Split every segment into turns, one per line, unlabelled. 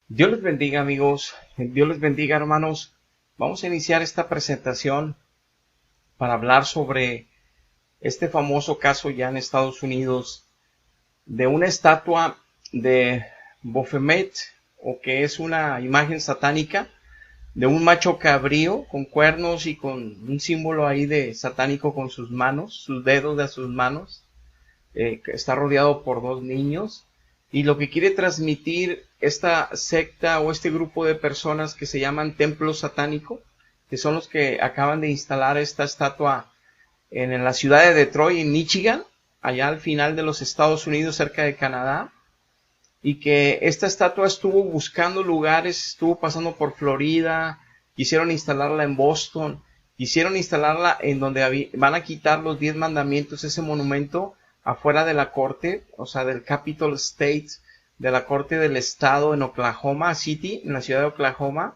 Dios les bendiga, amigos. Dios les bendiga, hermanos. Vamos a iniciar esta presentación para hablar sobre este famoso caso ya en Estados Unidos de una estatua de Baphomet, o que es una imagen satánica de un macho cabrío con cuernos y con un símbolo ahí de satánico con sus manos, sus dedos de sus manos. Que está rodeado por dos niños, y lo que quiere transmitir esta secta o este grupo de personas que se llaman templo satánico, que son los que acaban de instalar esta estatua en la ciudad de Detroit, en Michigan, allá al final de los Estados Unidos, cerca de Canadá, y que esta estatua estuvo buscando lugares, estuvo pasando por Florida, quisieron instalarla en Boston, quisieron instalarla en donde van a quitar los 10 mandamientos, ese monumento, afuera de la corte, o sea, del Capitol State, de la corte del estado en Oklahoma City, en la ciudad de Oklahoma,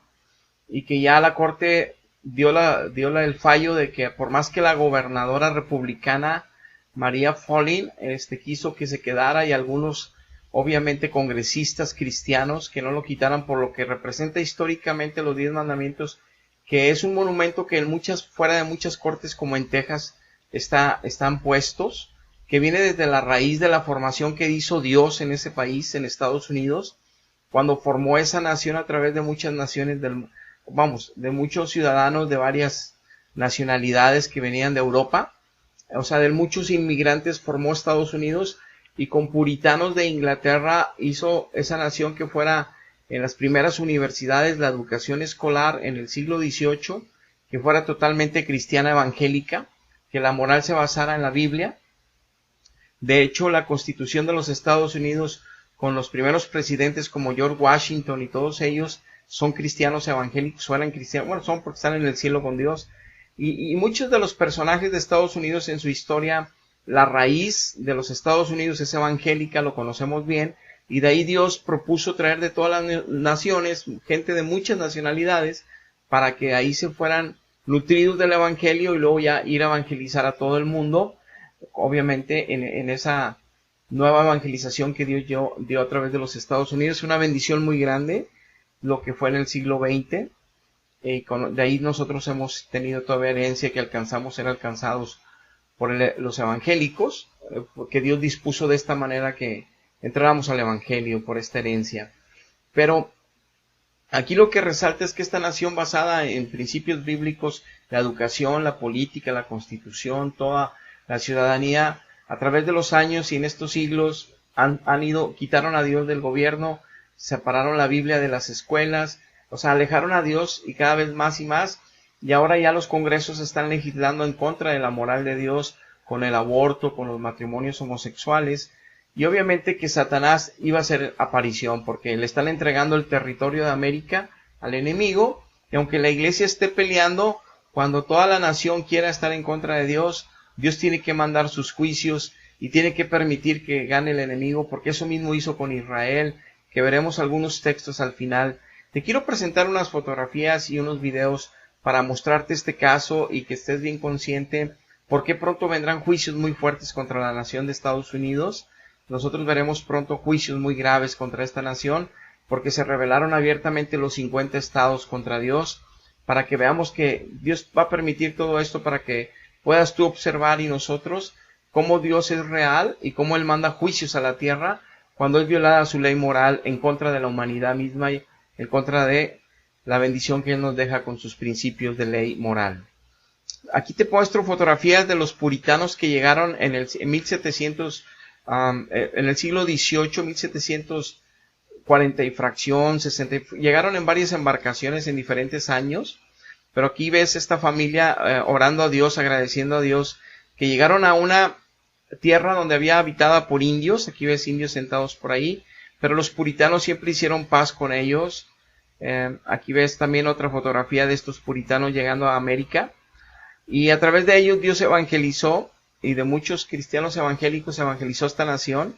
y que ya la corte dio el fallo de que por más que la gobernadora republicana Maria Foley quiso que se quedara, y algunos obviamente congresistas cristianos que no lo quitaran, por lo que representa históricamente los 10 mandamientos, que es un monumento que fuera de muchas cortes como en Texas están puestos, que viene desde la raíz de la formación que hizo Dios en ese país, en Estados Unidos, cuando formó esa nación a través de muchas naciones de muchos ciudadanos de varias nacionalidades que venían de Europa, o sea, de muchos inmigrantes formó Estados Unidos, y con puritanos de Inglaterra hizo esa nación que fuera en las primeras universidades, la educación escolar en el siglo XVIII, que fuera totalmente cristiana evangélica, que la moral se basara en la Biblia. De hecho, la Constitución de los Estados Unidos, con los primeros presidentes como George Washington y todos ellos, son cristianos evangélicos, eran cristianos, bueno, son porque están en el cielo con Dios. Y muchos de los personajes de Estados Unidos en su historia, la raíz de los Estados Unidos es evangélica, lo conocemos bien, y de ahí Dios propuso traer de todas las naciones, gente de muchas nacionalidades, para que ahí se fueran nutridos del evangelio y luego ya ir a evangelizar a todo el mundo. Obviamente en esa nueva evangelización que Dios dio a través de los Estados Unidos, una bendición muy grande, lo que fue en el siglo XX, de ahí nosotros hemos tenido toda herencia que alcanzamos ser alcanzados por los evangélicos, porque Dios dispuso de esta manera que entráramos al evangelio por esta herencia. Pero aquí lo que resalta es que esta nación basada en principios bíblicos, la educación, la política, la constitución, toda la ciudadanía, a través de los años y en estos siglos quitaron a Dios del gobierno, separaron la Biblia de las escuelas, o sea, alejaron a Dios y cada vez más y más, y ahora ya los congresos están legislando en contra de la moral de Dios, con el aborto, con los matrimonios homosexuales, y obviamente que Satanás iba a hacer aparición, porque le están entregando el territorio de América al enemigo, y aunque la iglesia esté peleando, cuando toda la nación quiera estar en contra de Dios, Dios tiene que mandar sus juicios y tiene que permitir que gane el enemigo, porque eso mismo hizo con Israel, que veremos algunos textos al final. Te quiero presentar unas fotografías y unos videos para mostrarte este caso y que estés bien consciente, porque pronto vendrán juicios muy fuertes contra la nación de Estados Unidos. Nosotros veremos pronto juicios muy graves contra esta nación, porque se rebelaron abiertamente los 50 estados contra Dios, para que veamos que Dios va a permitir todo esto para que puedas tú observar y nosotros cómo Dios es real y cómo Él manda juicios a la tierra cuando es violada su ley moral en contra de la humanidad misma y en contra de la bendición que Él nos deja con sus principios de ley moral. Aquí te muestro fotografías de los puritanos que llegaron en el 1700, en el siglo XVIII, 1740 y fracción, 60, llegaron en varias embarcaciones en diferentes años. Pero aquí ves esta familia orando a Dios, agradeciendo a Dios, que llegaron a una tierra donde había habitada por indios. Aquí ves indios sentados por ahí, pero los puritanos siempre hicieron paz con ellos. Aquí ves también otra fotografía de estos puritanos llegando a América. Y a través de ellos Dios evangelizó, y de muchos cristianos evangélicos evangelizó esta nación.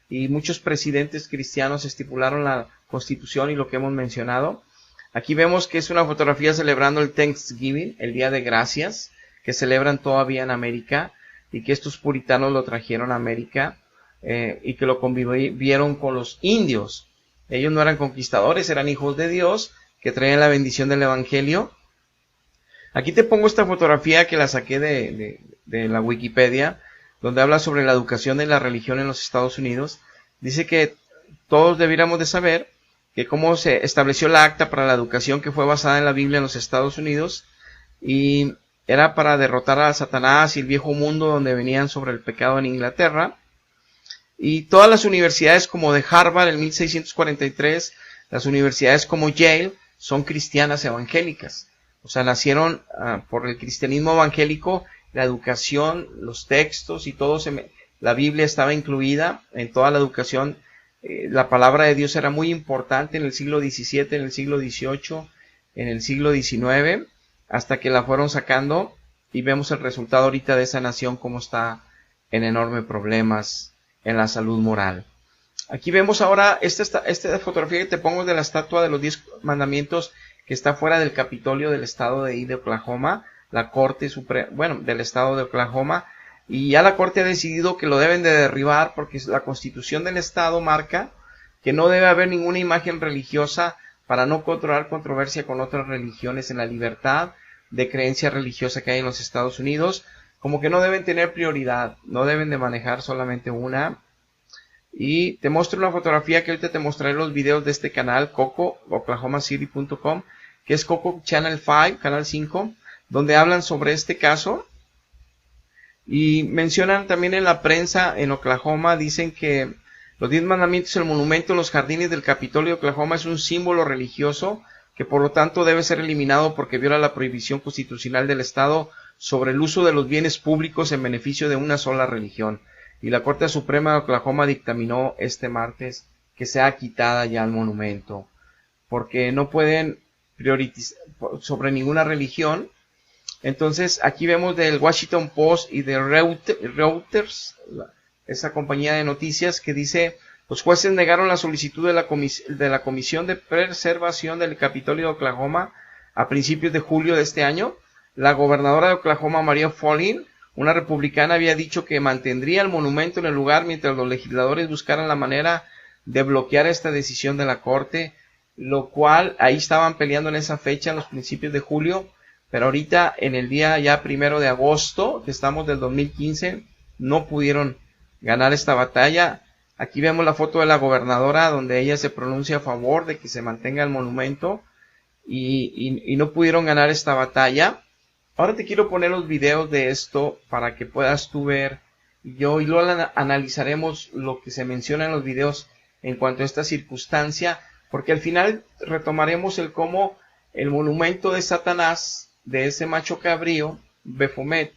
Y muchos presidentes cristianos estipularon la Constitución y lo que hemos mencionado. Aquí vemos que es una fotografía celebrando el Thanksgiving, el Día de Gracias, que celebran todavía en América, y que estos puritanos lo trajeron a América, y que lo convivieron con los indios. Ellos no eran conquistadores, eran hijos de Dios que traían la bendición del Evangelio. Aquí te pongo esta fotografía que la saqué de la Wikipedia, donde habla sobre la educación de la religión en los Estados Unidos. Dice que todos debiéramos de saber que cómo se estableció la acta para la educación que fue basada en la Biblia en los Estados Unidos, y era para derrotar a Satanás y el viejo mundo donde venían sobre el pecado en Inglaterra. Y todas las universidades como de Harvard en 1643, las universidades como Yale, son cristianas evangélicas. O sea, nacieron por el cristianismo evangélico, la educación, los textos y todo, la Biblia estaba incluida en toda la educación. La palabra de Dios era muy importante en el siglo XVII, en el siglo XVIII, en el siglo XIX, hasta que la fueron sacando, y vemos el resultado ahorita de esa nación como está en enormes problemas en la salud moral. Aquí vemos ahora esta fotografía que te pongo de la estatua de los 10 mandamientos que está fuera del Capitolio del estado de Oklahoma, la Corte Suprema, del estado de Oklahoma, y ya la Corte ha decidido que lo deben de derribar porque la Constitución del estado marca que no debe haber ninguna imagen religiosa para no controlar controversia con otras religiones en la libertad de creencia religiosa que hay en los Estados Unidos, como que no deben tener prioridad, no deben de manejar solamente una. Y te muestro una fotografía que ahorita te mostraré los videos de este canal, Coco, oklahomacity.com, que es Coco Channel 5, Canal 5, donde hablan sobre este caso. Y mencionan también en la prensa en Oklahoma, dicen que los 10 mandamientos, el monumento en los jardines del Capitolio de Oklahoma es un símbolo religioso que por lo tanto debe ser eliminado porque viola la prohibición constitucional del Estado sobre el uso de los bienes públicos en beneficio de una sola religión. Y la Corte Suprema de Oklahoma dictaminó este martes que sea quitada ya el monumento, porque no pueden priorizar sobre ninguna religión. Entonces aquí vemos del Washington Post y de Reuters, esa compañía de noticias, que dice: los jueces negaron la solicitud de la Comisión de Preservación del Capitolio de Oklahoma a principios de julio de este año. La gobernadora de Oklahoma, Maria Foley, una republicana, había dicho que mantendría el monumento en el lugar mientras los legisladores buscaran la manera de bloquear esta decisión de la Corte, lo cual ahí estaban peleando en esa fecha, en los principios de julio, pero ahorita en el día ya 1 de agosto, que estamos del 2015, no pudieron ganar esta batalla. Aquí vemos la foto de la gobernadora donde ella se pronuncia a favor de que se mantenga el monumento, y no pudieron ganar esta batalla. Ahora te quiero poner los videos de esto para que puedas tú ver, y luego analizaremos lo que se menciona en los videos en cuanto a esta circunstancia, porque al final retomaremos el cómo el monumento de Satanás, de ese macho cabrío, Baphomet,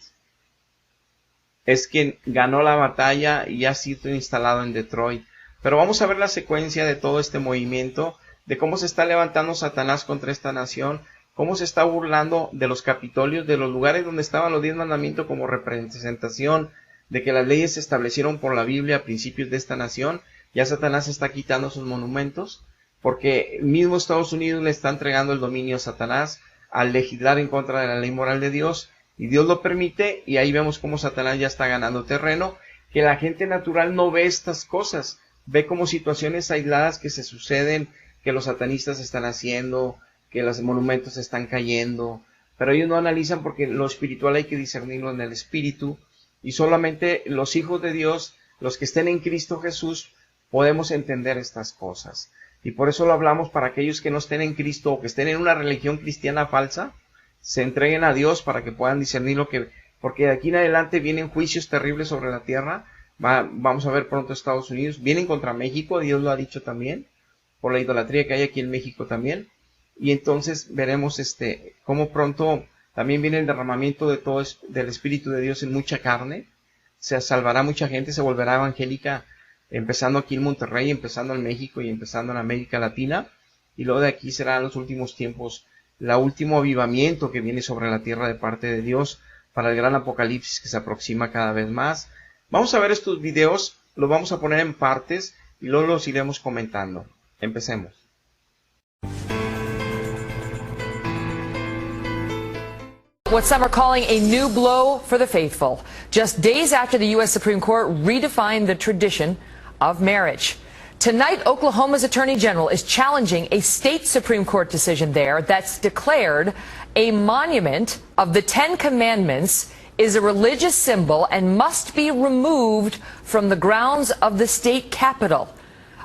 es quien ganó la batalla y ha sido instalado en Detroit. Pero vamos a ver la secuencia de todo este movimiento, de cómo se está levantando Satanás contra esta nación, cómo se está burlando de los capitolios, de los lugares donde estaban los 10 mandamientos como representación de que las leyes se establecieron por la Biblia a principios de esta nación. Ya Satanás está quitando sus monumentos, porque el mismo Estados Unidos le está entregando el dominio a Satanás al legislar en contra de la ley moral de Dios, y Dios lo permite, y ahí vemos cómo Satanás ya está ganando terreno, que la gente natural no ve estas cosas, ve como situaciones aisladas que se suceden, que los satanistas están haciendo, que los monumentos están cayendo, pero ellos no analizan porque lo espiritual hay que discernirlo en el espíritu, y solamente los hijos de Dios, los que estén en Cristo Jesús, podemos entender estas cosas. Y por eso lo hablamos para aquellos que no estén en Cristo o que estén en una religión cristiana falsa, se entreguen a Dios para que puedan discernir porque de aquí en adelante vienen juicios terribles sobre la tierra. Vamos a ver pronto Estados Unidos, vienen contra México, Dios lo ha dicho también, por la idolatría que hay aquí en México también. Y entonces veremos cómo pronto también viene el derramamiento de todo del Espíritu de Dios en mucha carne. Se salvará mucha gente, se volverá evangélica, empezando aquí en Monterrey, empezando en México y empezando en América Latina. Y luego de aquí serán los últimos tiempos, el último avivamiento que viene sobre la tierra de parte de Dios para el gran apocalipsis que se aproxima cada vez más. Vamos a ver estos videos, los vamos a poner en partes y luego los iremos comentando. Empecemos.
What some are calling a new blow for the faithful, just days after the U.S. Supreme Court redefined the tradition of marriage. Tonight, Oklahoma's Attorney General is challenging a state Supreme Court decision there that's declared a monument of the Ten Commandments is a religious symbol and must be removed from the grounds of the state capitol.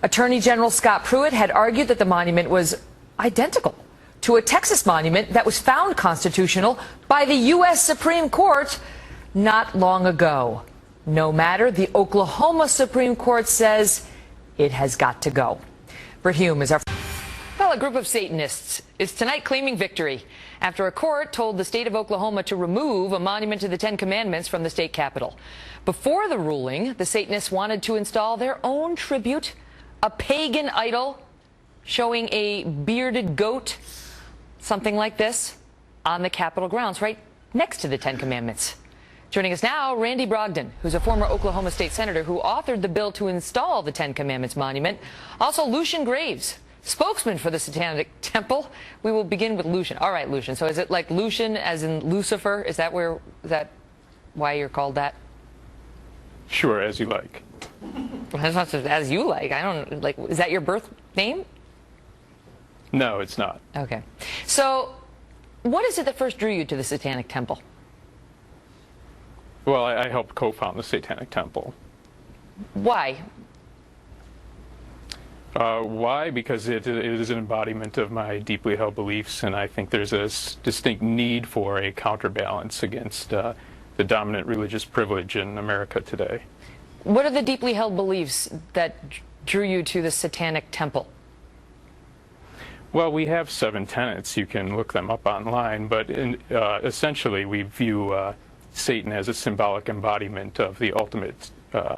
Attorney General Scott Pruitt had argued that the monument was identical to a Texas monument that was found constitutional by the U.S. Supreme Court not long ago. No matter, the Oklahoma Supreme Court says it has got to go. Britt Hume is our... Well, a group of Satanists is tonight claiming victory after a court told the state of Oklahoma to remove a monument to the Ten Commandments from the state capitol. Before the ruling, the Satanists wanted to install their own tribute, a pagan idol showing a bearded goat, something like this, on the Capitol grounds, right next to the Ten Commandments. Joining us now, Randy Brogdon, who's a former Oklahoma State Senator who authored the bill to install the Ten Commandments monument. Also, Lucian Graves, spokesman for the Satanic Temple. We will begin with Lucian. All right, Lucian. So is it like Lucian as in Lucifer? Is that why you're called that?
Sure, as you like.
That's not as you like. I don't like. Is that your birth name?
No, it's not.
Okay. So what is it that first drew you to the Satanic Temple?
Well, I helped co-found the Satanic Temple.
Why?
Why? Because it is an embodiment of my deeply held beliefs, and I think there's a distinct need for a counterbalance against the dominant religious privilege in America today.
What are the deeply held beliefs that drew you to the Satanic Temple?
Well, we have 7 tenets. You can look them up online, but essentially we view Satan as a symbolic embodiment of the ultimate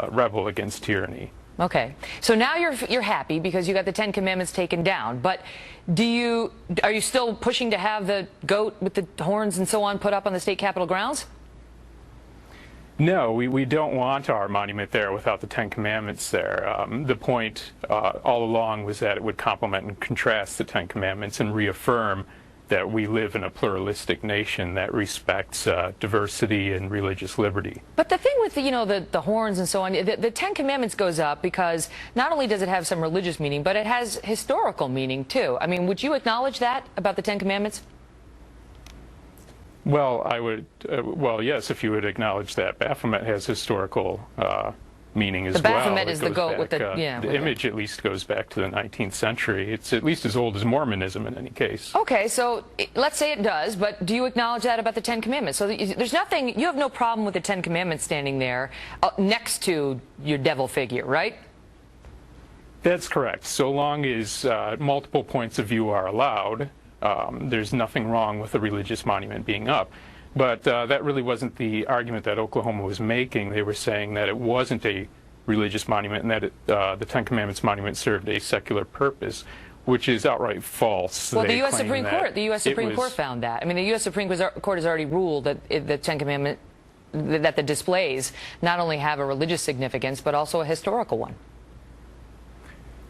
rebel against tyranny.
Okay, so now you're happy because you got the Ten Commandments taken down, but are you still pushing to have the goat with the horns and so on put up on the state capitol grounds?
No, we don't want our monument there without the Ten Commandments there. The point all along was that it would complement and contrast the Ten Commandments and reaffirm that we live in a pluralistic nation that respects diversity and religious liberty.
But the thing with the horns and so on, the Ten Commandments goes up because not only does it have some religious meaning, but it has historical meaning too. I mean, would you acknowledge that about the Ten Commandments?
Well, I would. Well, yes, if you would acknowledge that Baphomet has historical meaning as well.
The Baphomet is the goat with the
the image at least goes back to the 19th century. It's at least as old as Mormonism in any case.
Okay, so let's say it does, but do you acknowledge that about the Ten Commandments? So there's nothing, you have no problem with the Ten Commandments standing there next to your devil figure, right?
That's correct. So long as multiple points of view are allowed, there's nothing wrong with a religious monument being up. But that really wasn't the argument that Oklahoma was making. They were saying that it wasn't a religious monument and that the Ten Commandments monument served a secular purpose, which is outright false.
Well, the U.S. Supreme Court found that. I mean, the U.S. Supreme Court has already ruled that the Ten Commandments, that the displays not only have a religious significance, but also a historical one.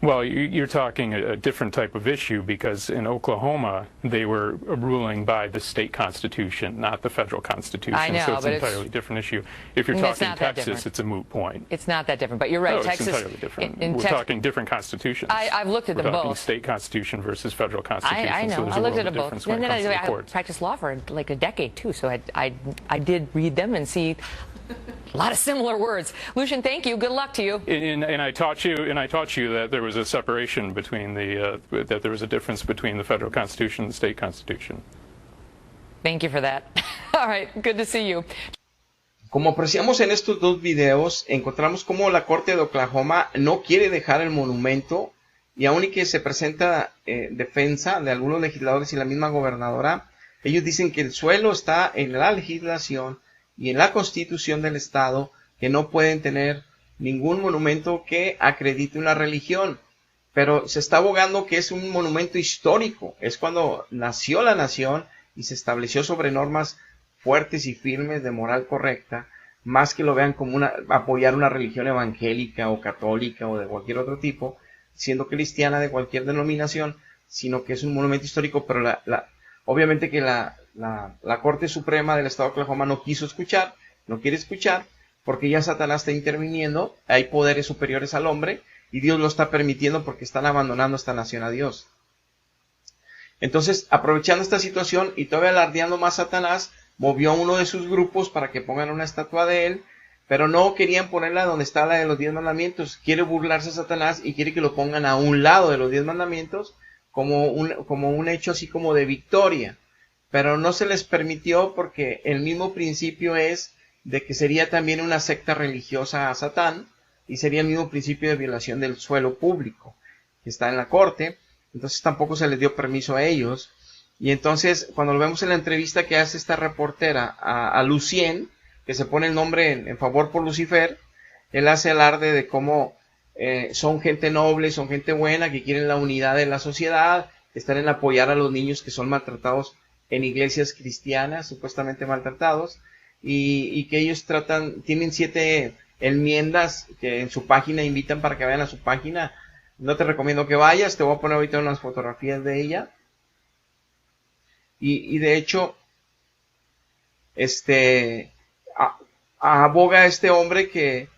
Well, you're talking a different type of issue because in Oklahoma, they were ruling by the state constitution, not the federal constitution.
I know,
so it's
but
an entirely different issue. If you're talking Texas, it's a moot point.
It's not that different, but you're right.
No,
Texas,
it's entirely different. We're talking different constitutions.
I've looked at them both.
We're talking state constitution versus federal constitution.
I know.
So
I looked at them both.
And then
I practiced law for like a decade, too, so I did read them and see a lot of similar words. Lucian, thank you. Good luck to you.
And I taught you that there was a separation between that there was a difference between the federal constitution and the state constitution.
Thank you for that. All right, good to see you.
Como apreciamos en estos dos videos, encontramos cómo la Corte de Oklahoma no quiere dejar el monumento y aun y que se presenta defensa de algunos legisladores y la misma gobernadora, ellos dicen que el suelo está en la legislación y en la Constitución del Estado, que no pueden tener ningún monumento que acredite una religión. Pero se está abogando que es un monumento histórico. Es cuando nació la nación y se estableció sobre normas fuertes y firmes de moral correcta, más que lo vean como apoyar una religión evangélica o católica o de cualquier otro tipo, siendo cristiana de cualquier denominación, sino que es un monumento histórico. Pero obviamente que la Corte Suprema del Estado de Oklahoma no quiere escuchar, porque ya Satanás está interviniendo, hay poderes superiores al hombre, y Dios lo está permitiendo porque están abandonando esta nación a Dios. Entonces, aprovechando esta situación y todavía alardeando más, Satanás movió a uno de sus grupos para que pongan una estatua de él, pero no querían ponerla donde está la de los 10 mandamientos. Quiere burlarse a Satanás y quiere que lo pongan a un lado de los 10 mandamientos como un hecho así como de victoria. Pero no se les permitió porque el mismo principio es de que sería también una secta religiosa a Satán y sería el mismo principio de violación del suelo público que está en la corte. Entonces tampoco se les dio permiso a ellos. Y entonces, cuando lo vemos en la entrevista que hace esta reportera a Lucien, que se pone el nombre en favor por Lucifer, él hace alarde de cómo son gente noble, son gente buena, que quieren la unidad de la sociedad, están en apoyar a los niños que son maltratados en iglesias cristianas, supuestamente maltratados, y que ellos tienen 7 enmiendas que en su página invitan para que vayan a su página. No te recomiendo que vayas, te voy a poner ahorita unas fotografías de ella. Y de hecho, aboga este hombre que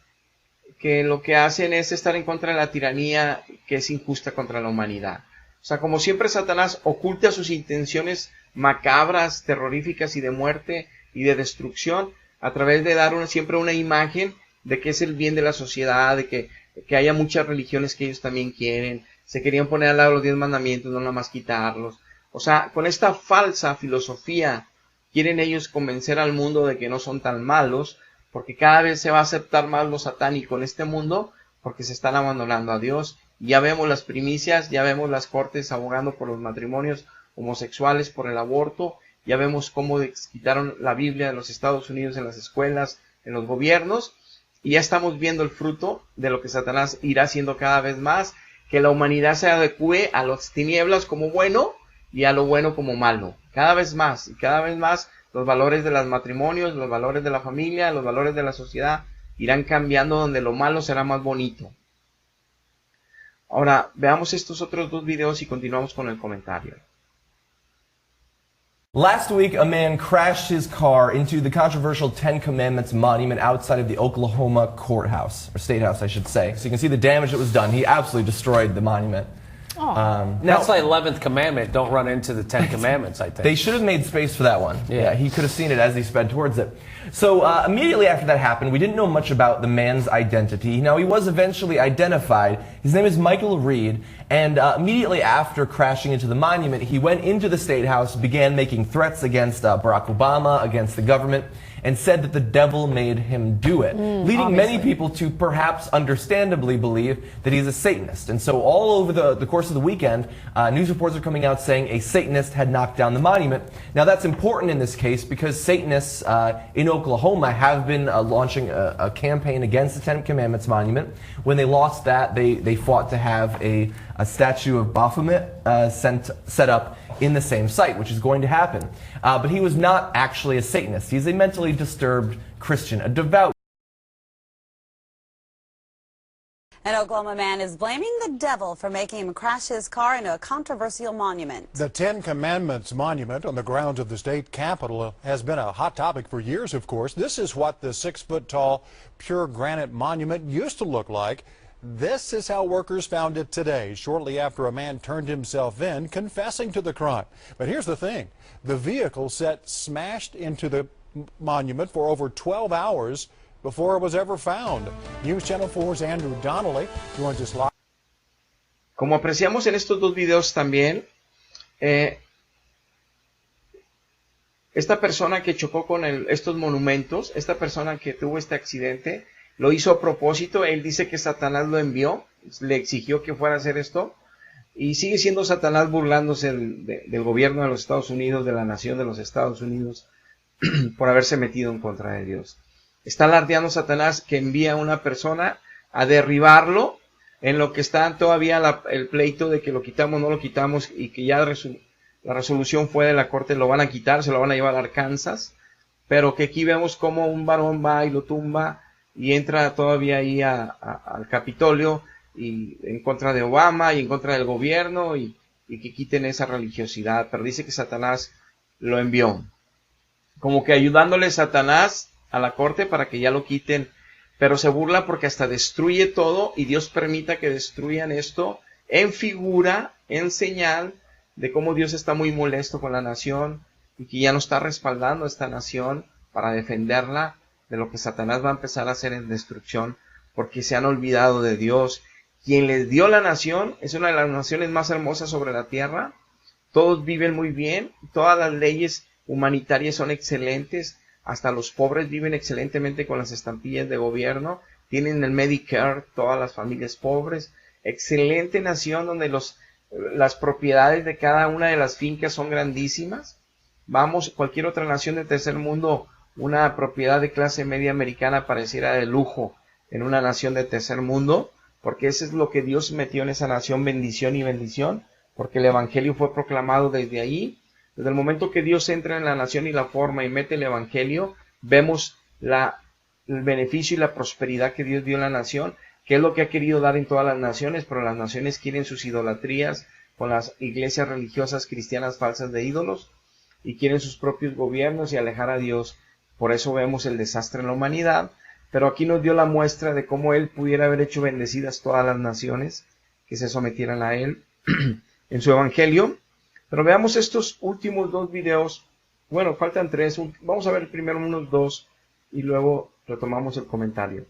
lo que hacen es estar en contra de la tiranía que es injusta contra la humanidad. O sea, como siempre Satanás oculta sus intenciones macabras, terroríficas y de muerte y de destrucción a través de dar siempre una imagen de que es el bien de la sociedad, de que haya muchas religiones que ellos también quieren, se querían poner al lado los 10 mandamientos, no nada más quitarlos. O sea, con esta falsa filosofía quieren ellos convencer al mundo de que no son tan malos, porque cada vez se va a aceptar más lo satánico en este mundo, porque se están abandonando a Dios. Ya vemos las primicias, ya vemos las cortes abogando por los matrimonios homosexuales, por el aborto, ya vemos cómo quitaron la Biblia de los Estados Unidos en las escuelas, en los gobiernos, y ya estamos viendo el fruto de lo que Satanás irá haciendo cada vez más, que la humanidad se adecue a las tinieblas como bueno y a lo bueno como malo. Cada vez más y cada vez más los valores de los matrimonios, los valores de la familia, los valores de la sociedad irán cambiando, donde lo malo será más bonito. Ahora, veamos estos otros 2 videos y continuamos con el comentario.
Last week, a man crashed his car into the controversial Ten Commandments monument outside of the Oklahoma courthouse, or state house, I should say. So you can see the damage that was done. He absolutely destroyed the monument.
That's the 11th commandment. Don't run into the 10 commandments, I think.
They should have made space for that one. Yeah, he could have seen it as he sped towards it. So immediately after that happened, we didn't know much about the man's identity. Now, he was eventually identified. His name is Michael Reed, and immediately after crashing into the monument, he went into the State House, began making threats against Barack Obama, against the government, and said that the devil made him do it, leading many people to perhaps understandably believe that he's a Satanist. And so all over the course of the weekend, news reports are coming out saying a Satanist had knocked down the monument. Now that's important in this case because Satanists in Oklahoma have been launching a campaign against the Ten Commandments monument. When they lost that, they fought to have a statue of Baphomet set up in the same site, which is going to happen. But he was not actually a Satanist. He's a mentally disturbed Christian, a devout.
An Oklahoma man is blaming the devil for making him crash his car into a controversial monument.
The Ten Commandments monument on the grounds of the state capitol has been a hot topic for years, of course. This is what the 6-foot-tall pure granite monument used to look like. This is how workers found it today, shortly after a man turned himself in, confessing to the crime. But here's the thing. The vehicle smashed into the monument for over 12 hours before it was ever found. News Channel 4's Andrew Donnelly joins us live.
Como apreciamos en estos 2 videos también, esta persona que chocó con estos monumentos, esta persona que tuvo este accidente, lo hizo a propósito. Él dice que Satanás lo envió, le exigió que fuera a hacer esto, y sigue siendo Satanás burlándose del gobierno de los Estados Unidos, de la nación de los Estados Unidos, por haberse metido en contra de Dios. Está alardeando Satanás que envía a una persona a derribarlo, en lo que está todavía el pleito de que lo quitamos, no lo quitamos, y que ya la resolución fue de la corte, lo van a quitar, se lo van a llevar a Arkansas, pero que aquí vemos como un varón va y lo tumba, y entra todavía ahí al Capitolio y en contra de Obama y en contra del gobierno y que quiten esa religiosidad. Pero dice que Satanás lo envió, como que ayudándole Satanás a la corte para que ya lo quiten pero se burla porque hasta destruye todo y Dios permita que destruyan esto en figura, en señal de cómo Dios está muy molesto con la nación y que ya no está respaldando a esta nación para defenderla de lo que Satanás va a empezar a hacer en destrucción, porque se han olvidado de Dios. Quien les dio la nación es una de las naciones más hermosas sobre la tierra. Todos viven muy bien, todas las leyes humanitarias son excelentes, hasta los pobres viven excelentemente con las estampillas de gobierno, tienen el Medicare, todas las familias pobres. Excelente nación donde las propiedades de cada una de las fincas son grandísimas. Vamos, cualquier otra nación de tercer mundo, una propiedad de clase media americana pareciera de lujo en una nación de tercer mundo, porque eso es lo que Dios metió en esa nación, bendición y bendición, porque el evangelio fue proclamado desde ahí. Desde el momento que Dios entra en la nación y la forma y mete el evangelio, vemos el beneficio y la prosperidad que Dios dio a la nación, que es lo que ha querido dar en todas las naciones, pero las naciones quieren sus idolatrías con las iglesias religiosas cristianas falsas de ídolos y quieren sus propios gobiernos y alejar a Dios. Por eso vemos el desastre en la humanidad, pero aquí nos dio la muestra de cómo Él pudiera haber hecho bendecidas todas las naciones que se sometieran a Él en su evangelio. Pero veamos estos últimos dos videos. Bueno, faltan tres. Vamos a ver primero unos dos y luego retomamos el comentario.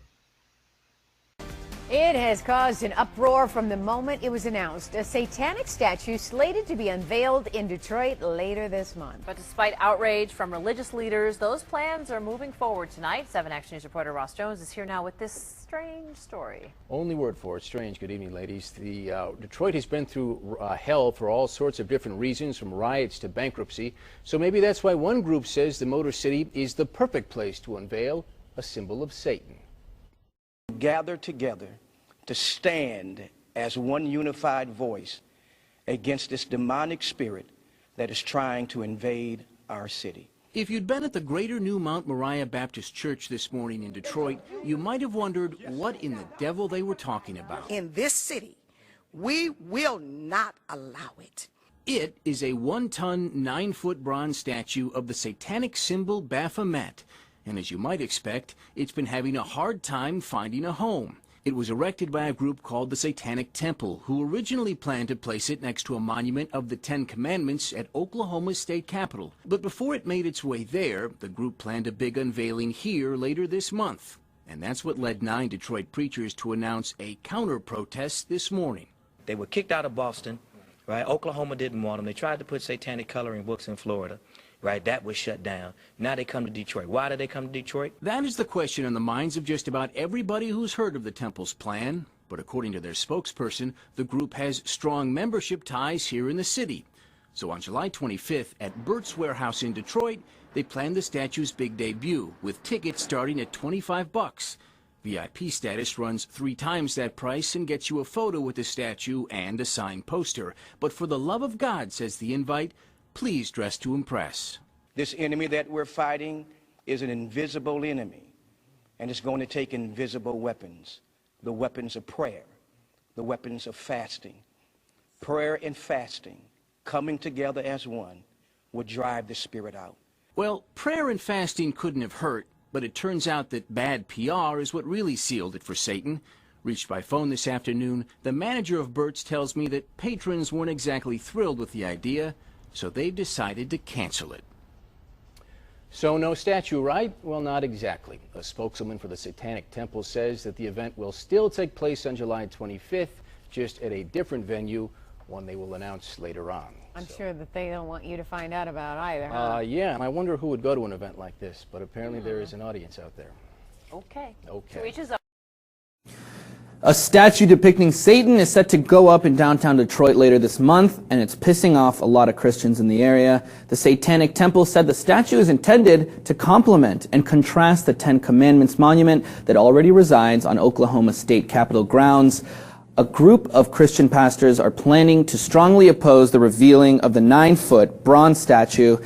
It has caused an uproar from the moment it was announced. A satanic statue slated to be unveiled in Detroit later this month.
But despite outrage from religious leaders, those plans are moving forward tonight. 7 Action News reporter Ross Jones is here now with this strange story.
Only word for it, strange. Good evening, ladies. Detroit has been through hell for all sorts of different reasons, from riots to bankruptcy. So maybe that's why one group says the Motor City is the perfect place to unveil a symbol of Satan.
Gather together to stand as one unified voice against this demonic spirit that is trying to invade our city.
If you'd been at the Greater New Mount Moriah Baptist Church this morning in Detroit, you might have wondered what in the devil they were talking about.
In this city, we will not allow it.
It is a 1-ton, 9-foot bronze statue of the satanic symbol Baphomet. And as you might expect, it's been having a hard time finding a home. It was erected by a group called the Satanic Temple, who originally planned to place it next to a monument of the 10 Commandments at Oklahoma's state capitol. But before it made its way there, the group planned a big unveiling here later this month. And that's what led 9 Detroit preachers to announce a counter-protest this morning.
They were kicked out of Boston, right? Oklahoma didn't want them. They tried to put satanic coloring books in Florida. Right, that was shut down. Now they come to Detroit. Why did they come to Detroit?
That is the question on the minds of just about everybody who's heard of the temple's plan. But according to their spokesperson, the group has strong membership ties here in the city. So on July 25th at Burt's Warehouse in Detroit, they planned the statue's big debut, with tickets starting at $25. VIP status runs 3 times that price and gets you a photo with the statue and a signed poster. But for the love of God, says the invite, please dress to impress.
This enemy that we're fighting is an invisible enemy, and it's going to take invisible weapons, the weapons of prayer, the weapons of fasting. Prayer and fasting, coming together as one, will drive the spirit out.
Well, prayer and fasting couldn't have hurt, but it turns out that bad PR is what really sealed it for Satan. Reached by phone this afternoon, the manager of Burt's tells me that patrons weren't exactly thrilled with the idea, so they've decided to cancel it.
So no statue, right? Well, not exactly. A spokeswoman for the Satanic Temple says that the event will still take place on July 25th, just at a different venue, one they will announce later on.
I'm sure that they don't want you to find out about either, huh?
Yeah, and I wonder who would go to an event like this, but apparently there is an audience out there.
Okay.
Okay.
A statue depicting Satan is set to go up in downtown Detroit later this month, and it's pissing off a lot of Christians in the area. The Satanic Temple said the statue is intended to complement and contrast the 10 Commandments monument that already resides on Oklahoma State Capitol grounds. A group of Christian pastors are planning to strongly oppose the revealing of the 9-foot bronze statue,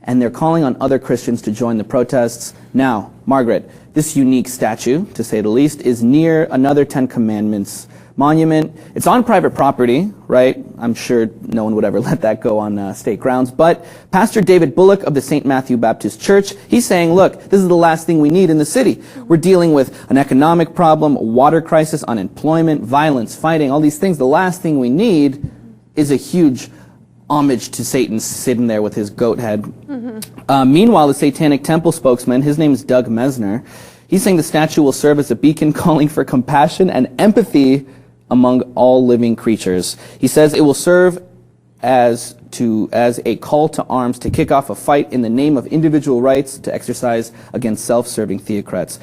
and they're calling on other Christians to join the protests. Now, Margaret, this unique statue, to say the least, is near another 10 Commandments monument. It's on private property, right? I'm sure no one would ever let that go on state grounds. But Pastor David Bullock of the St. Matthew Baptist Church, he's saying, look, this is the last thing we need in the city. We're dealing with an economic problem, a water crisis, unemployment, violence, fighting, all these things. The last thing we need is a huge homage to Satan sitting there with his goat head. Meanwhile, the Satanic Temple spokesman, his name is Doug Mesner, he's saying the statue will serve as a beacon calling for compassion and empathy among all living creatures. He says it will serve as a call to arms to kick off a fight in the name of individual rights to exercise against self-serving theocrats.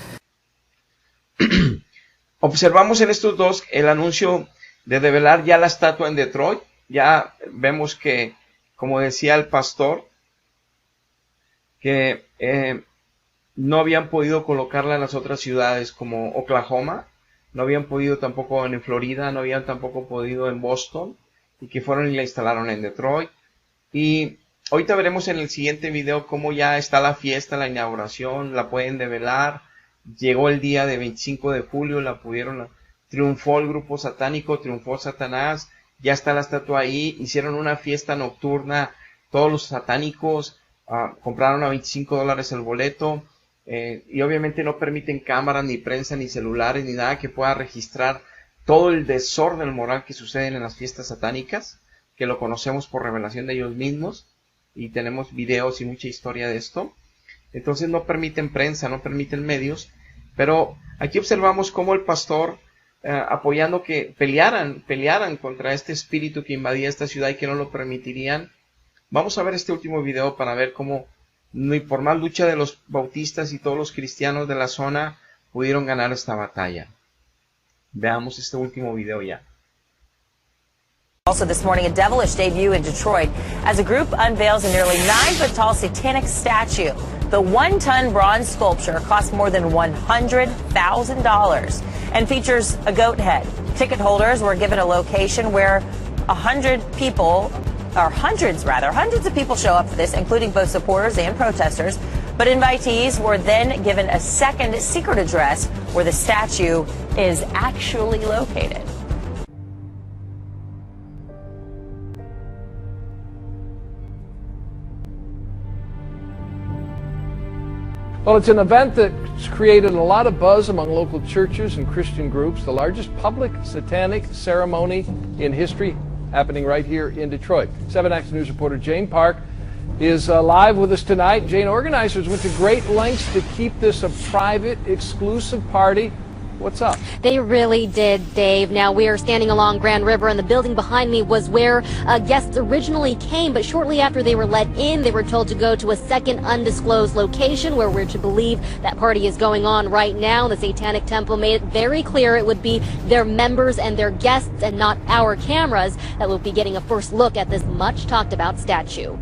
Observamos en estos dos el anuncio de develar ya la estatua en Detroit. Ya vemos que, como decía el pastor, que no habían podido colocarla en las otras ciudades como Oklahoma, no habían podido tampoco en Florida, no habían tampoco podido en Boston, y que fueron y la instalaron en Detroit. Y ahorita veremos en el siguiente video cómo ya está la fiesta, la inauguración, la pueden develar. Llegó el día de 25 de julio, la pudieron, triunfó el grupo satánico, triunfó Satanás, ya está la estatua ahí, hicieron una fiesta nocturna, todos los satánicos compraron a $25 el boleto, y obviamente no permiten cámaras, ni prensa, ni celulares, ni nada que pueda registrar todo el desorden moral que sucede en las fiestas satánicas, que lo conocemos por revelación de ellos mismos, y tenemos videos y mucha historia de esto. Entonces no permiten prensa, no permiten medios, pero aquí observamos cómo el pastor, apoyando que pelearan contra este espíritu que invadía esta ciudad y que no lo permitirían. Vamos a ver este último video para ver cómo, por más lucha de los bautistas y todos los cristianos de la zona, pudieron ganar esta batalla. Veamos este último video ya.
Also this morning, a devilish debut in Detroit as a group unveils a nearly 9-foot-tall satanic statue. The 1-ton bronze sculpture cost more than $100,000 and features a goat head. Ticket holders were given a location where hundreds of people show up for this, including both supporters and protesters. But invitees were then given a second secret address where the statue is actually located.
Well, it's an event that's created a lot of buzz among local churches and Christian groups. The largest public satanic ceremony in history happening right here in Detroit. 7 Action News reporter Jane Park is live with us tonight. Jane, organizers went to great lengths to keep this a private, exclusive party. What's up?
They really did, Dave. Now, we are standing along Grand River, and the building behind me was where guests originally came, but shortly after they were let in, they were told to go to a second undisclosed location where we're to believe that party is going on right now. The Satanic Temple made it very clear it would be their members and their guests and not our cameras that will be getting a first look at this much-talked-about statue.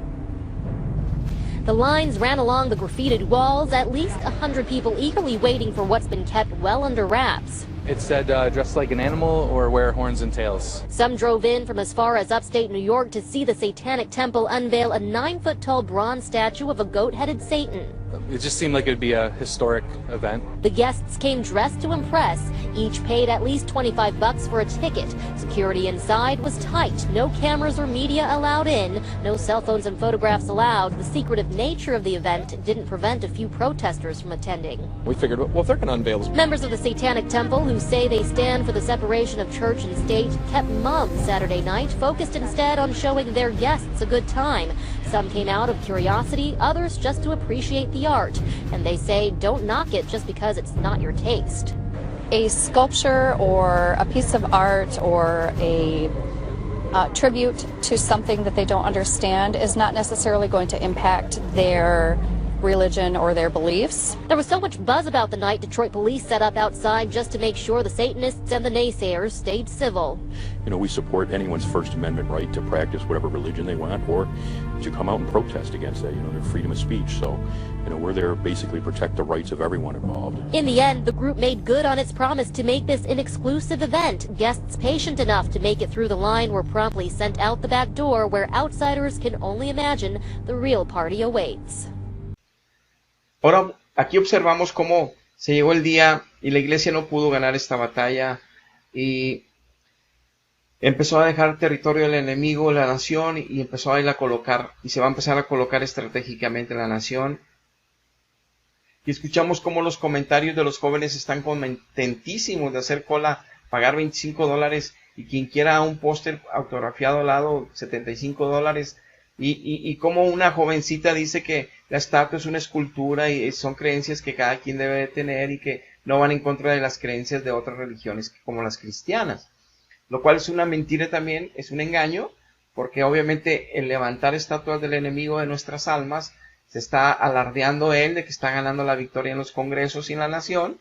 The lines ran along the graffitied walls, at least 100 people eagerly waiting for what's been kept well under wraps.
It said dress like an animal or wear horns and tails.
Some drove in from as far as upstate New York to see the Satanic Temple unveil a 9-foot-tall bronze statue of a goat-headed Satan.
It just seemed like it would be a historic event.
The guests came dressed to impress. Each paid at least $25 for a ticket. Security inside was tight. No cameras or media allowed in. No cell phones and photographs allowed. The secretive nature of the event didn't prevent a few protesters from attending.
We figured, well, if they're going to unveil this...
Members of the Satanic Temple, who say they stand for the separation of church and state, kept mum Saturday night, focused instead on showing their guests a good time. Some came out of curiosity, others just to appreciate the art. And they say don't knock it just because it's not your taste.
A sculpture or a piece of art or a tribute to something that they don't understand is not necessarily going to impact their religion or their beliefs.
There was so much buzz about the night, Detroit police set up outside just to make sure the Satanists and the naysayers stayed civil.
You know, we support anyone's First Amendment right to practice whatever religion they want or to come out and protest against that, you know, their freedom of speech. So, you know, we're there basically to protect the rights of everyone involved.
In the end, the group made good on its promise to make this an exclusive event. Guests patient enough to make it through the line were promptly sent out the back door where outsiders can only imagine the real party awaits.
Ahora, aquí observamos cómo se llegó el día y la iglesia no pudo ganar esta batalla y empezó a dejar territorio del enemigo, la nación, y empezó a ir a colocar, y se va a empezar a colocar estratégicamente la nación. Y escuchamos cómo los comentarios de los jóvenes están contentísimos de hacer cola, pagar $25, y quien quiera un póster autografiado al lado, $75, y como una jovencita dice que la estatua es una escultura y son creencias que cada quien debe de tener y que no van en contra de las creencias de otras religiones como las cristianas, lo cual es una mentira también, es un engaño, porque obviamente el levantar estatuas del enemigo de nuestras almas, se está alardeando él de que está ganando la victoria en los congresos y en la nación,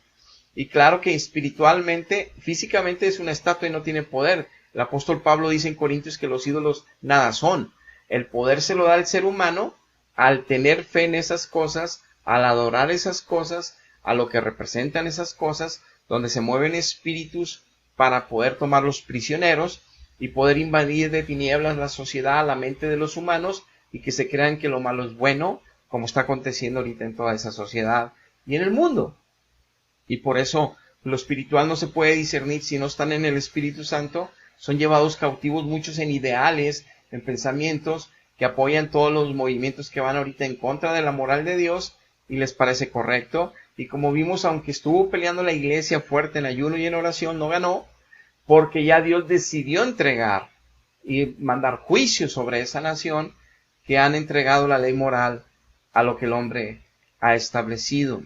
y claro que espiritualmente, físicamente es una estatua y no tiene poder. El apóstol Pablo dice en Corintios que los ídolos nada son. El poder se lo da al ser humano al tener fe en esas cosas, al adorar esas cosas, a lo que representan esas cosas, donde se mueven espíritus para poder tomarlos prisioneros y poder invadir de tinieblas la sociedad, la mente de los humanos, y que se crean que lo malo es bueno, como está aconteciendo ahorita en toda esa sociedad y en el mundo. Y por eso lo espiritual no se puede discernir si no están en el Espíritu Santo. Son llevados cautivos muchos en ideales, en pensamientos que apoyan todos los movimientos que van ahorita en contra de la moral de Dios y les parece correcto. Y como vimos, aunque estuvo peleando la iglesia fuerte en ayuno y en oración, no ganó, porque ya Dios decidió entregar y mandar juicio sobre esa nación que han entregado la ley moral a lo que el hombre ha establecido.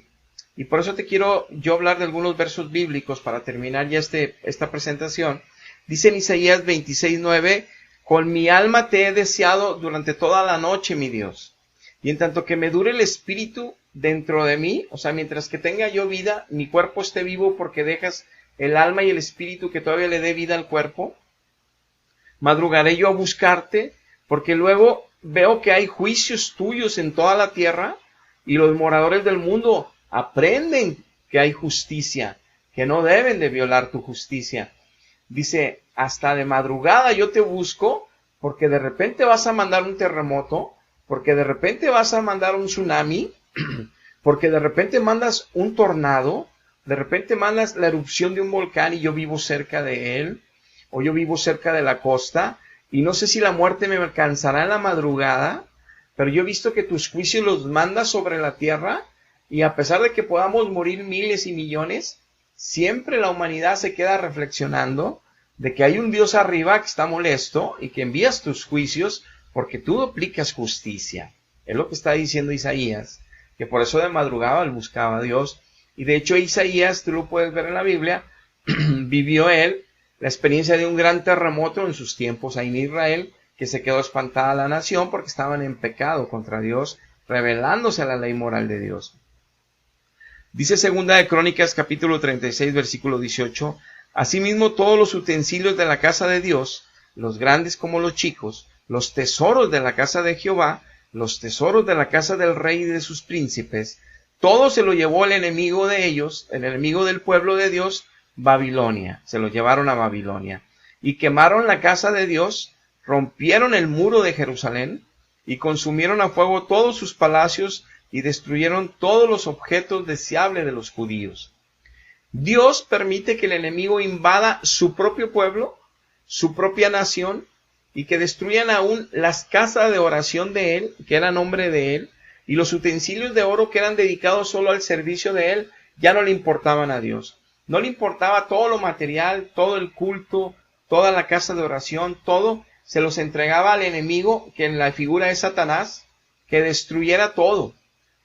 Y por eso te quiero yo hablar de algunos versos bíblicos para terminar ya esta presentación. Dice en Isaías 26:9, con mi alma te he deseado durante toda la noche, mi Dios. Y en tanto que me dure el espíritu dentro de mí, o sea, mientras que tenga yo vida, mi cuerpo esté vivo porque dejas el alma y el espíritu que todavía le dé vida al cuerpo, madrugaré yo a buscarte, porque luego veo que hay juicios tuyos en toda la tierra y los moradores del mundo aprenden que hay justicia, que no deben de violar tu justicia. Dice, hasta de madrugada yo te busco, porque de repente vas a mandar un terremoto, porque de repente vas a mandar un tsunami, porque de repente mandas un tornado, de repente mandas la erupción de un volcán y yo vivo cerca de él, o yo vivo cerca de la costa, y no sé si la muerte me alcanzará en la madrugada, pero yo he visto que tus juicios los mandas sobre la tierra, y a pesar de que podamos morir miles y millones, siempre la humanidad se queda reflexionando de que hay un Dios arriba que está molesto y que envías tus juicios porque tú aplicas justicia. Es lo que está diciendo Isaías, que por eso de madrugada él buscaba a Dios. Y de hecho Isaías, tú lo puedes ver en la Biblia, vivió él la experiencia de un gran terremoto en sus tiempos ahí en Israel, que se quedó espantada la nación porque estaban en pecado contra Dios, rebelándose a la ley moral de Dios. Dice Segunda de Crónicas capítulo 36 versículo 18, asimismo todos los utensilios de la casa de Dios, los grandes como los chicos, los tesoros de la casa de Jehová, los tesoros de la casa del rey y de sus príncipes, todo se lo llevó el enemigo de ellos, el enemigo del pueblo de Dios, Babilonia. Se lo llevaron a Babilonia. Y quemaron la casa de Dios, rompieron el muro de Jerusalén, y consumieron a fuego todos sus palacios, y destruyeron todos los objetos deseables de los judíos. Dios permite que el enemigo invada su propio pueblo, su propia nación, y que destruyan aún las casas de oración de él, que era nombre de él, y los utensilios de oro que eran dedicados solo al servicio de él, ya no le importaban a Dios. No le importaba todo lo material, todo el culto, toda la casa de oración, todo se los entregaba al enemigo, que en la figura es Satanás, que destruyera todo,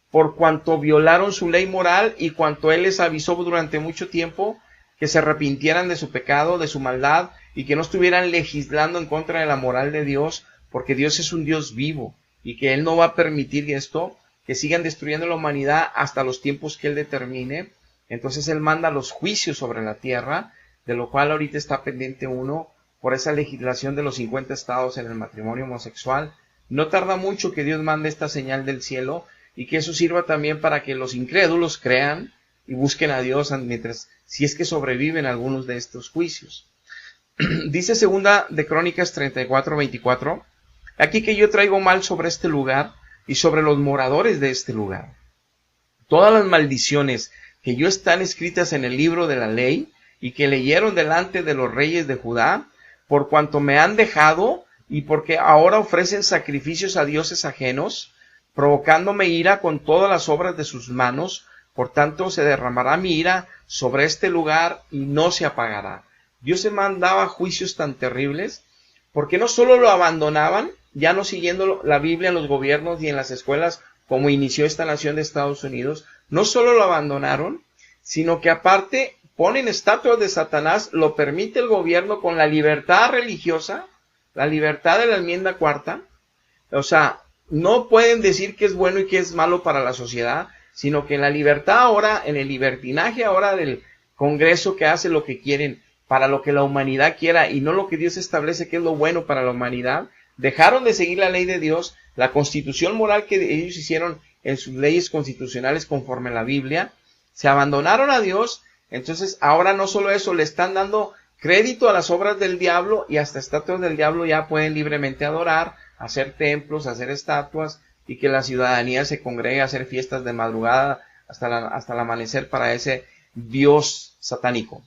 por cuanto violaron su ley moral y cuanto él les avisó durante mucho tiempo que se arrepintieran de su pecado, de su maldad, y que no estuvieran legislando en contra de la moral de Dios, porque Dios es un Dios vivo, y que él no va a permitir esto, que sigan destruyendo la humanidad hasta los tiempos que él determine. Entonces él manda los juicios sobre la tierra, de lo cual ahorita está pendiente uno por esa legislación de los 50 estados en el matrimonio homosexual. No tarda mucho que Dios mande esta señal del cielo, y que eso sirva también para que los incrédulos crean y busquen a Dios mientras, si es que sobreviven algunos de estos juicios. Dice Segunda de Crónicas 34:24, aquí que yo traigo mal sobre este lugar y sobre los moradores de este lugar. Todas las maldiciones que yo están escritas en el libro de la ley y que leyeron delante de los reyes de Judá, por cuanto me han dejado y porque ahora ofrecen sacrificios a dioses ajenos, provocándome ira con todas las obras de sus manos. Por tanto, se derramará mi ira sobre este lugar y no se apagará. Dios se mandaba juicios tan terribles porque no solo lo abandonaban, ya no siguiendo la Biblia en los gobiernos y en las escuelas como inició esta nación de Estados Unidos, no solo lo abandonaron, sino que aparte ponen estatuas de Satanás, lo permite el gobierno con la libertad religiosa, la libertad de la enmienda cuarta. O sea, no pueden decir que es bueno y que es malo para la sociedad, sino que en la libertad ahora, en el libertinaje ahora del Congreso que hace lo que quieren, para lo que la humanidad quiera y no lo que Dios establece que es lo bueno para la humanidad, dejaron de seguir la ley de Dios, la constitución moral que ellos hicieron en sus leyes constitucionales conforme a la Biblia, se abandonaron a Dios. Entonces ahora no solo eso, le están dando crédito a las obras del diablo y hasta estatuas del diablo ya pueden libremente adorar, hacer templos, hacer estatuas y que la ciudadanía se congregue a hacer fiestas de madrugada hasta el amanecer para ese Dios satánico.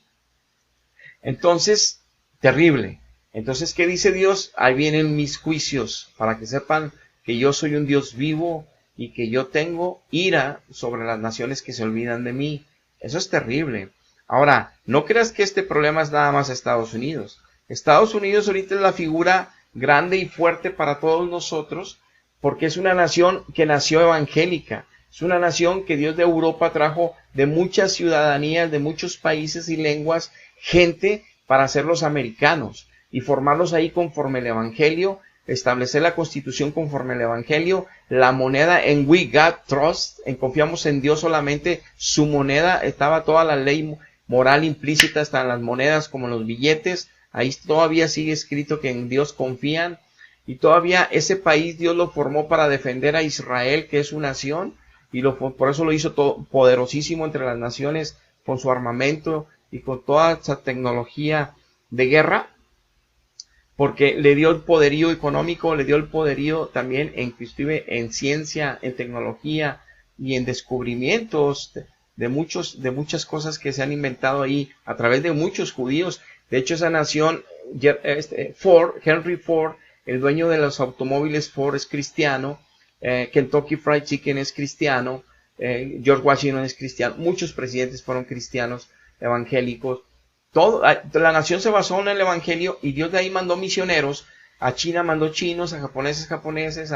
Entonces, terrible. Entonces, ¿qué dice Dios? Ahí vienen mis juicios para que sepan que yo soy un Dios vivo y que yo tengo ira sobre las naciones que se olvidan de mí. Eso es terrible. Ahora, no creas que este problema es nada más Estados Unidos. Estados Unidos ahorita es la figura grande y fuerte para todos nosotros porque es una nación que nació evangélica. Es una nación que Dios de Europa trajo de muchas ciudadanías, de muchos países y lenguas, gente para hacerlos americanos y formarlos ahí conforme el Evangelio, establecer la Constitución conforme el Evangelio, la moneda en We God Trust, en confiamos en Dios solamente, su moneda, estaba toda la ley moral implícita, hasta en las monedas como en los billetes, ahí todavía sigue escrito que en Dios confían, y todavía ese país Dios lo formó para defender a Israel, que es su nación, y por eso lo hizo todo poderosísimo entre las naciones, con su armamento y con toda esa tecnología de guerra, porque le dio el poderío económico, le dio el poderío también inclusive en ciencia, en tecnología y en descubrimientos de muchas cosas que se han inventado ahí a través de muchos judíos. De hecho, esa nación, Henry Ford, el dueño de los automóviles Ford es cristiano, Kentucky Fried Chicken es cristiano, George Washington es cristiano, muchos presidentes fueron cristianos evangélicos. La nación se basó en el evangelio y Dios de ahí mandó misioneros. A China mandó chinos, a japoneses,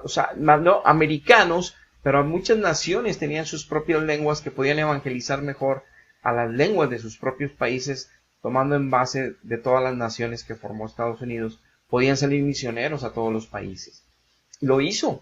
o sea, mandó americanos, pero muchas naciones tenían sus propias lenguas que podían evangelizar mejor a las lenguas de sus propios países, tomando en base de todas las naciones que formó Estados Unidos. Podían salir misioneros a todos los países. Lo hizo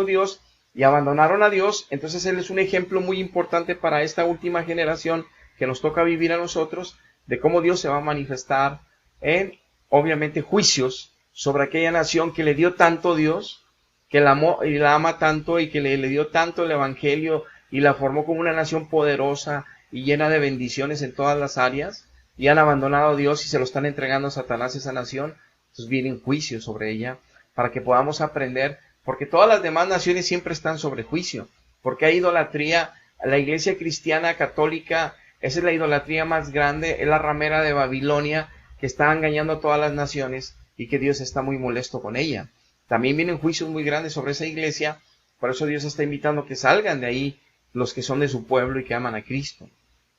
Dios y abandonaron a Dios. Entonces Él es un ejemplo muy importante para esta última generación que nos toca vivir a nosotros, de cómo Dios se va a manifestar en, obviamente, juicios sobre aquella nación que le dio tanto Dios, que la amó y la ama tanto y que le dio tanto el Evangelio y la formó como una nación poderosa y llena de bendiciones en todas las áreas, y han abandonado a Dios y se lo están entregando a Satanás esa nación. Entonces vienen juicios sobre ella para que podamos aprender, porque todas las demás naciones siempre están sobre juicio, porque hay idolatría. La iglesia cristiana católica, esa es la idolatría más grande, es la ramera de Babilonia que está engañando a todas las naciones y que Dios está muy molesto con ella. También vienen juicios muy grandes sobre esa iglesia, por eso Dios está invitando que salgan de ahí los que son de su pueblo y que aman a Cristo,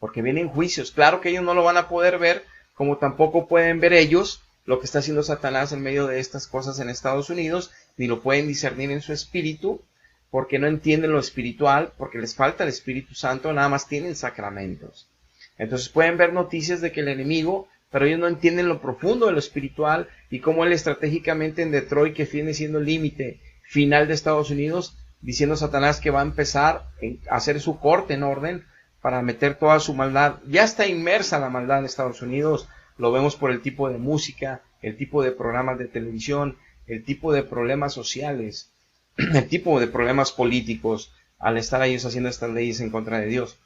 porque vienen juicios. Claro que ellos no lo van a poder ver, como tampoco pueden ver ellos lo que está haciendo Satanás en medio de estas cosas en Estados Unidos, ni lo pueden discernir en su espíritu, porque no entienden lo espiritual, porque les falta el Espíritu Santo, nada más tienen sacramentos. Entonces pueden ver noticias de que el enemigo, pero ellos no entienden lo profundo de lo espiritual y cómo él estratégicamente en Detroit, que viene siendo el límite final de Estados Unidos, diciendo Satanás que va a empezar a hacer su corte en orden para meter toda su maldad. Ya está inmersa la maldad en Estados Unidos, lo vemos por el tipo de música, el tipo de programas de televisión, el tipo de problemas sociales, el tipo de problemas políticos, al estar ellos haciendo estas leyes en contra de Dios.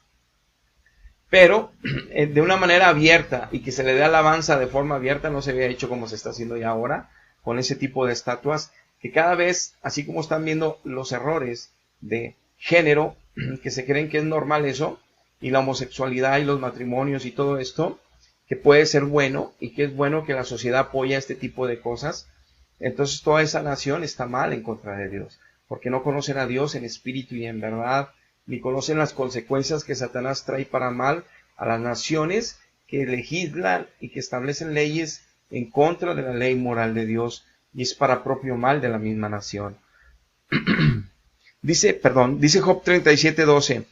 Pero de una manera abierta y que se le dé alabanza de forma abierta, no se había hecho como se está haciendo ya ahora, con ese tipo de estatuas, que cada vez, así como están viendo los errores de género, que se creen que es normal eso, y la homosexualidad y los matrimonios y todo esto, que puede ser bueno y que es bueno que la sociedad apoye este tipo de cosas, entonces toda esa nación está mal en contra de Dios, porque no conocen a Dios en espíritu y en verdad, ni conocen las consecuencias que Satanás trae para mal a las naciones que legislan y que establecen leyes en contra de la ley moral de Dios, y es para propio mal de la misma nación. Dice Job 37:12,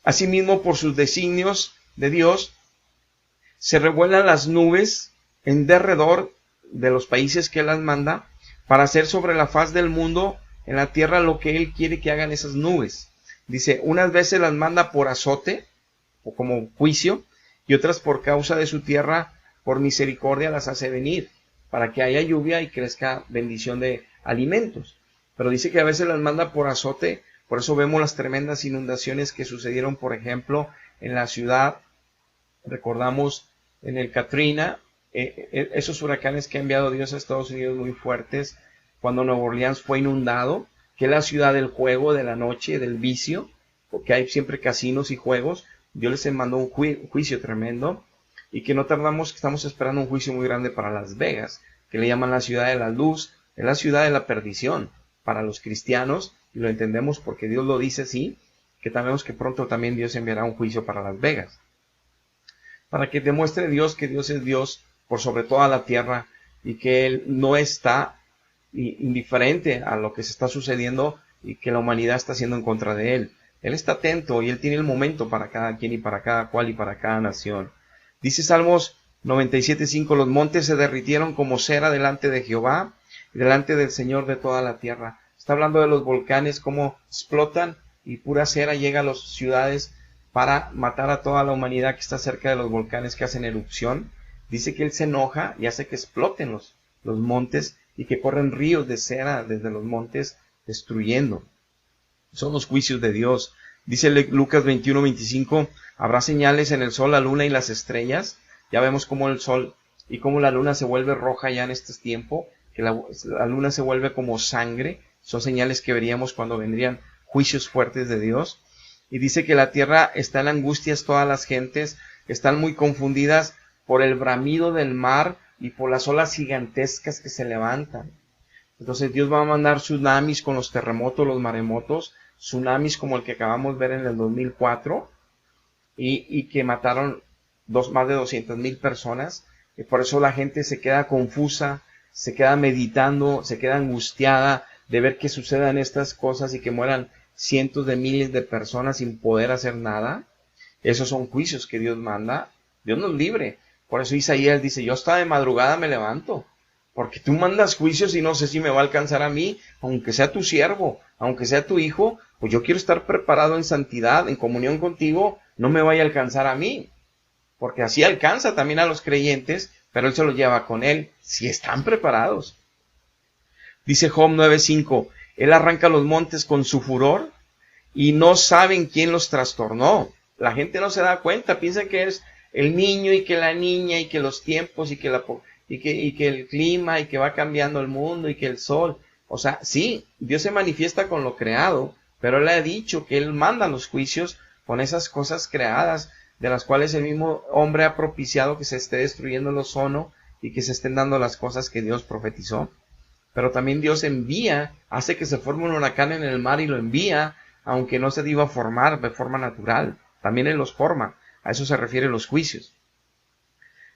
asimismo por sus designios de Dios se revuelan las nubes en derredor de los países que Él las manda, para hacer sobre la faz del mundo en la tierra lo que Él quiere que hagan esas nubes. Dice, unas veces las manda por azote, o como juicio, y otras por causa de su tierra, por misericordia las hace venir, para que haya lluvia y crezca bendición de alimentos. Pero dice que a veces las manda por azote, por eso vemos las tremendas inundaciones que sucedieron, por ejemplo, en la ciudad, recordamos en el Katrina, esos huracanes que ha enviado Dios a Estados Unidos muy fuertes, cuando Nueva Orleans fue inundado, que es la ciudad del juego, de la noche, del vicio, porque hay siempre casinos y juegos. Dios les mandó un juicio tremendo, y que no tardamos, que estamos esperando un juicio muy grande para Las Vegas, que le llaman la ciudad de la luz, es la ciudad de la perdición para los cristianos, y lo entendemos porque Dios lo dice así, que sabemos que pronto también Dios enviará un juicio para Las Vegas, para que demuestre Dios que Dios es Dios por sobre toda la tierra, y que Él no está indiferente a lo que se está sucediendo y que la humanidad está haciendo en contra de Él. Él está atento y Él tiene el momento para cada quien y para cada cual y para cada nación. Dice Salmos 97:5, los montes se derritieron como cera delante de Jehová y delante del Señor de toda la tierra. Está hablando de los volcanes, cómo explotan y pura cera llega a las ciudades para matar a toda la humanidad que está cerca de los volcanes que hacen erupción. Dice que Él se enoja y hace que exploten los montes y que corren ríos de cera desde los montes destruyendo. Son los juicios de Dios. Dice Lucas 21:25, habrá señales en el sol, la luna y las estrellas. Ya vemos cómo el sol y cómo la luna se vuelve roja ya en este tiempo, que la luna se vuelve como sangre. Son señales que veríamos cuando vendrían juicios fuertes de Dios. Y dice que la tierra está en angustias, todas las gentes están muy confundidas por el bramido del mar y por las olas gigantescas que se levantan. Entonces Dios va a mandar tsunamis con los terremotos, los maremotos, tsunamis como el que acabamos de ver en el 2004 y que mataron más de 200,000 personas. Y por eso la gente se queda confusa, se queda meditando, se queda angustiada de ver que sucedan estas cosas y que mueran cientos de miles de personas sin poder hacer nada. Esos son juicios que Dios manda. Dios nos libre. Por eso Isaías dice, yo hasta de madrugada me levanto, porque tú mandas juicios y no sé si me va a alcanzar a mí, aunque sea tu siervo, aunque sea tu hijo, pues yo quiero estar preparado en santidad, en comunión contigo, no me vaya a alcanzar a mí, porque así alcanza también a los creyentes, pero Él se los lleva con Él, si están preparados. Dice Job 9:5, Él arranca los montes con su furor y no saben quién los trastornó. La gente no se da cuenta, piensa que es el niño y que la niña y que los tiempos y que el clima y que va cambiando el mundo y que el sol. O sea, sí, Dios se manifiesta con lo creado, pero Él ha dicho que Él manda los juicios con esas cosas creadas, de las cuales el mismo hombre ha propiciado que se esté destruyendo el ozono y que se estén dando las cosas que Dios profetizó. Pero también Dios envía, hace que se forme un huracán en el mar y lo envía, aunque no se iba a formar de forma natural. También Él los forma. A eso se refieren los juicios.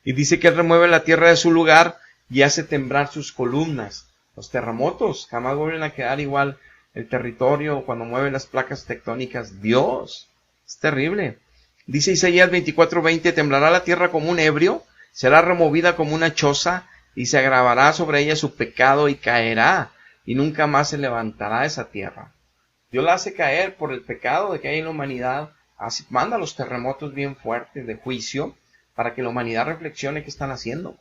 Y dice que Él remueve la tierra de su lugar y hace temblar sus columnas. Los terremotos jamás vuelven a quedar igual el territorio cuando mueve las placas tectónicas. Dios, es terrible. Dice Isaías 24:20, temblará la tierra como un ebrio, será removida como una choza y se agravará sobre ella su pecado y caerá y nunca más se levantará esa tierra. Dios la hace caer por el pecado de que hay en la humanidad. Así, manda los terremotos bien fuertes de juicio para que la humanidad reflexione qué están haciendo.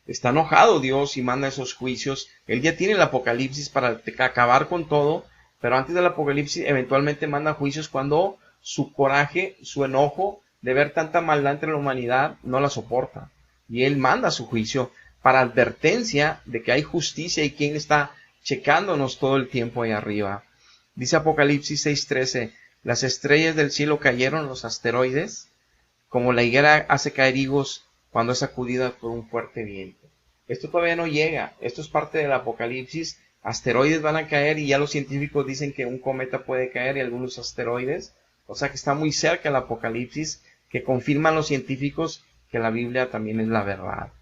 Está enojado Dios y manda esos juicios. Él ya tiene el apocalipsis para acabar con todo, pero antes del apocalipsis eventualmente manda juicios cuando su coraje, su enojo de ver tanta maldad entre la humanidad no la soporta. Y Él manda su juicio para advertencia de que hay justicia y quien está checándonos todo el tiempo ahí arriba. Dice Apocalipsis 6:13, las estrellas del cielo cayeron, los asteroides, como la higuera hace caer higos cuando es sacudida por un fuerte viento. Esto todavía no llega, esto es parte del apocalipsis. Asteroides van a caer y ya los científicos dicen que un cometa puede caer y algunos asteroides, o sea que está muy cerca el apocalipsis, que confirman los científicos que la Biblia también es la verdad.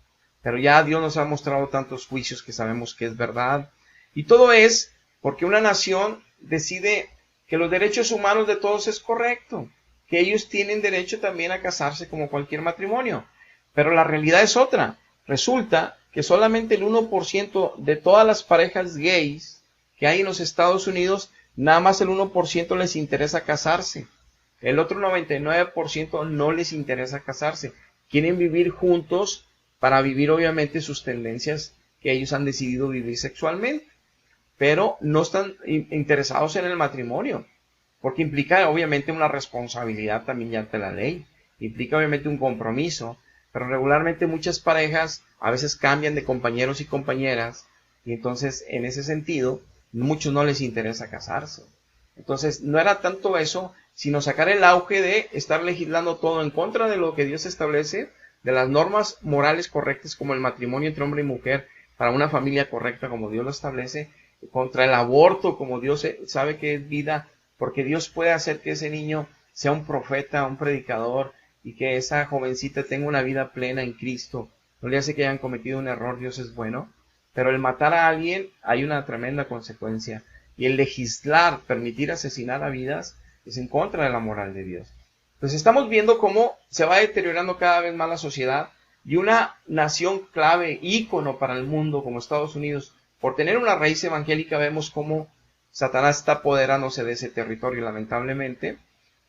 Pero ya Dios nos ha mostrado tantos juicios que sabemos que es verdad. Y todo es porque una nación decide que los derechos humanos de todos es correcto, que ellos tienen derecho también a casarse como cualquier matrimonio. Pero la realidad es otra. Resulta que solamente el 1% de todas las parejas gays que hay en los Estados Unidos, nada más el 1% les interesa casarse. El otro 99% no les interesa casarse. Quieren vivir juntos para vivir obviamente sus tendencias que ellos han decidido vivir sexualmente. Pero no están interesados en el matrimonio, porque implica obviamente una responsabilidad también ya ante la ley. Implica obviamente un compromiso. Pero regularmente muchas parejas a veces cambian de compañeros y compañeras y entonces en ese sentido muchos no les interesa casarse. Entonces no era tanto eso, sino sacar el auge de estar legislando todo en contra de lo que Dios establece, de las normas morales correctas como el matrimonio entre hombre y mujer para una familia correcta como Dios lo establece, contra el aborto como Dios sabe que es vida, porque Dios puede hacer que ese niño sea un profeta, un predicador, y que esa jovencita tenga una vida plena en Cristo. No le hace que hayan cometido un error, Dios es bueno, pero el matar a alguien hay una tremenda consecuencia, y el legislar, permitir asesinar a vidas, es en contra de la moral de Dios. Entonces estamos viendo cómo se va deteriorando cada vez más la sociedad, y una nación clave, ícono para el mundo como Estados Unidos, por tener una raíz evangélica, vemos cómo Satanás está apoderándose de ese territorio lamentablemente.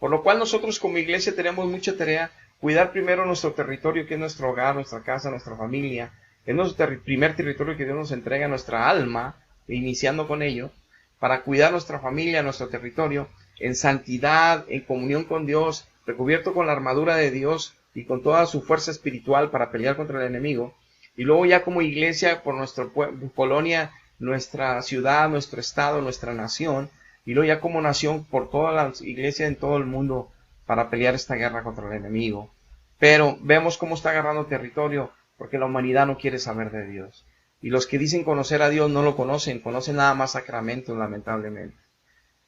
Por lo cual nosotros como iglesia tenemos mucha tarea, cuidar primero nuestro territorio, que es nuestro hogar, nuestra casa, nuestra familia. Es nuestro primer territorio que Dios nos entrega, nuestra alma, iniciando con ello, para cuidar nuestra familia, nuestro territorio, en santidad, en comunión con Dios, recubierto con la armadura de Dios y con toda su fuerza espiritual para pelear contra el enemigo. Y luego ya como iglesia, por nuestra colonia, nuestra ciudad, nuestro estado, nuestra nación, y luego ya como nación por todas las iglesias en todo el mundo para pelear esta guerra contra el enemigo. Pero vemos cómo está agarrando territorio porque la humanidad no quiere saber de Dios. Y los que dicen conocer a Dios no lo conocen nada más sacramentos lamentablemente.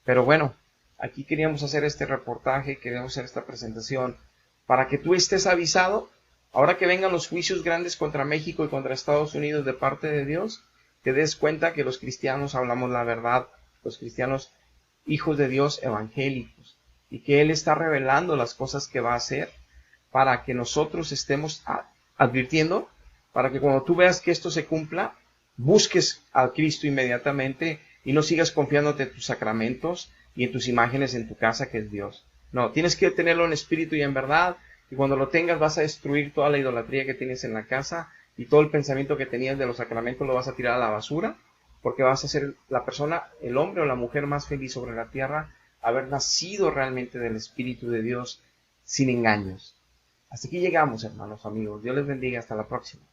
Pero bueno, aquí queríamos hacer este reportaje, queríamos hacer esta presentación para que tú estés avisado. Ahora que vengan los juicios grandes contra México y contra Estados Unidos de parte de Dios, te des cuenta que los cristianos hablamos la verdad, los cristianos hijos de Dios evangélicos, y que Él está revelando las cosas que va a hacer para que nosotros estemos advirtiendo, para que cuando tú veas que esto se cumpla, busques a Cristo inmediatamente y no sigas confiándote en tus sacramentos y en tus imágenes en tu casa que es Dios. No, tienes que tenerlo en espíritu y en verdad, y cuando lo tengas vas a destruir toda la idolatría que tienes en la casa y todo el pensamiento que tenías de los sacramentos lo vas a tirar a la basura, porque vas a ser la persona, el hombre o la mujer más feliz sobre la tierra, haber nacido realmente del Espíritu de Dios sin engaños. Hasta aquí llegamos, hermanos, amigos. Dios les bendiga. Hasta la próxima.